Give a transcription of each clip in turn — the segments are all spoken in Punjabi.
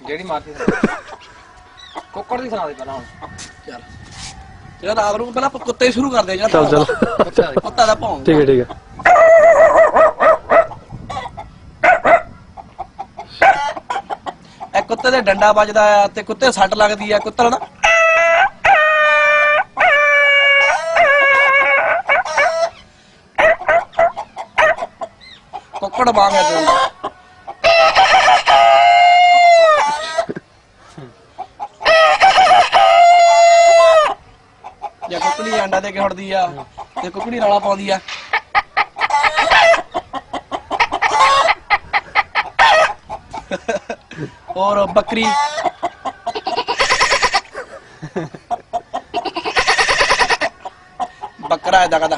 ਜਿਹੜੀ ਮਾਰਦੀ ਕੁੱਕੜ ਦੀ ਸੁਣਾ ਦੇ ਪਹਿਲਾਂ ਹੁਣ ਚੱਲ ਯਾਰ ਰਾਤ ਨੂੰ ਪਹਿਲਾਂ ਕੁੱਤੇ ਸ਼ੁਰੂ ਕਰਦੇ ਯਾਰ ਚੱਲ ਚੱਲ ਕੁੱਤਾ ਦਾ ਭੌਂ ਠੀਕ ਹੈ ਠੀਕ ਹੈ ਇਹ ਕੁੱਤੇ ਦੇ ਡੰਡਾ ਵੱਜਦਾ ਆ ਤੇ ਕੁੱਤੇ ਸੱਟ ਲੱਗਦੀ ਆ ਕੁੱਤਾ ਨਾ ਕੁੱਕੜ ਵਾਂਗ ਹੈ ਤੂੰ ਜੇ ਕੁੱਕੜੀ ਅੰਡਾ ਦੇ ਕੇ ਉੜਦੀ ਆ ਤੇ ਕੁੱਕੜੀ ਰਾਲਾ ਪਾਉਂਦੀ ਆ और बकरी बकरा है दादा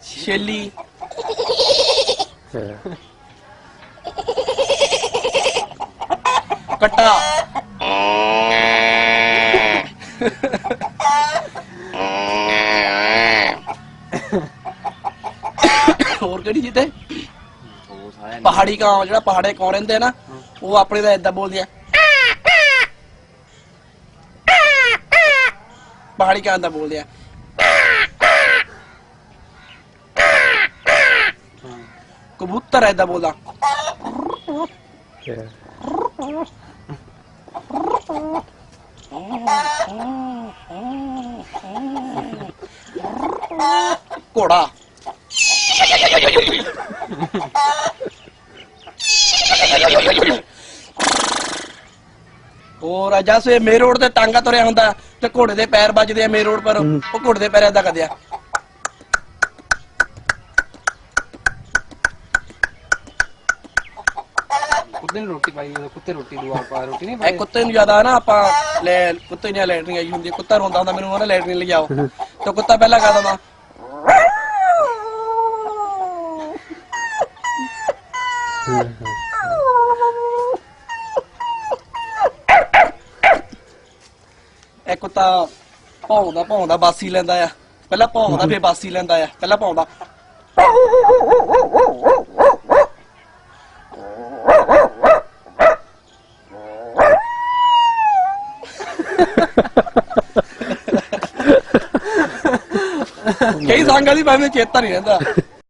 शेली कट्टा ਹੋਰ ਕਿਹੜੀ ਚੀਜ਼ ਤੇ ਪਹਾੜੀ ਕਾਂ ਜਿਹੜਾ ਪਹਾੜੇ ਕੌਂ ਰਹਿੰਦੇ ਨਾ ਉਹ ਆਪਣੇ ਦਾ ਏਦਾਂ ਬੋਲਦੇ ਆ ਪਹਾੜੀ ਕਾਂ ਦਾ ਬੋਲਦੇ ਆ ਕਬੂਤਰ ਏਦਾਂ ਬੋਲਦਾ ਘੋੜਾ ਹੋਰ ਅਜਾ ਸੇ ਮੇਨ ਰੋਡ ਤੇ ਟਾਂਗਾ ਤੁਰਿਆ ਹੁੰਦਾ ਤੇ ਘੋੜੇ ਦੇ ਪੈਰ ਵੱਜਦੇ ਆ ਮੇਨ ਰੋਡ ਪਰ ਉਹ ਘੋੜੇ ਦੇ ਪੈਰ ਏਦਾਂ ਕਰਦੇ ਆ ਕੁੱਤੇ ਨੂੰ ਰੋਟੀ ਪਾਈ ਕੁੱਤੇ ਰੋਟੀ ਦੂ ਆਪਾਂ ਰੋਟੀ ਨਹੀਂ ਇਹ ਕੁੱਤੇ ਨੂੰ ਜ਼ਿਆਦਾ ਨਾ ਆਪਾਂ ਲੈ ਕੁੱਤੇ ਨੇ ਲੈਟਰਿੰਗ ਆਈ ਹੁੰਦੀ ਕੁੱਤਾ ਰੋਂਦਾ ਹੁੰਦਾ ਮੈਨੂੰ ਉਹਨੇ ਲੈਟਰਿੰਗ ਲਿਜਾਓ ਤੇ ਕੁੱਤਾ ਪਹਿਲਾਂ ਕਹਦਾ ਹੁੰਦਾ ਇਹ ਕੁੱਤਾ ਭੌਂਦਾ ਬਾਸੀ ਲੈਂਦਾ ਆ ਪਹਿਲਾਂ ਭੌਂਦਾ ਫੇਰ ਬਾਸੀ ਲੈਂਦਾ ਆ ਪਹਿਲਾਂ ਭੌਂਦਾ ਕਈ ਸੰਗਾਂ ਦੀ ਭਾਵੇਂ ਚੇਤਾ ਨਹੀਂ ਰਹਿੰਦਾ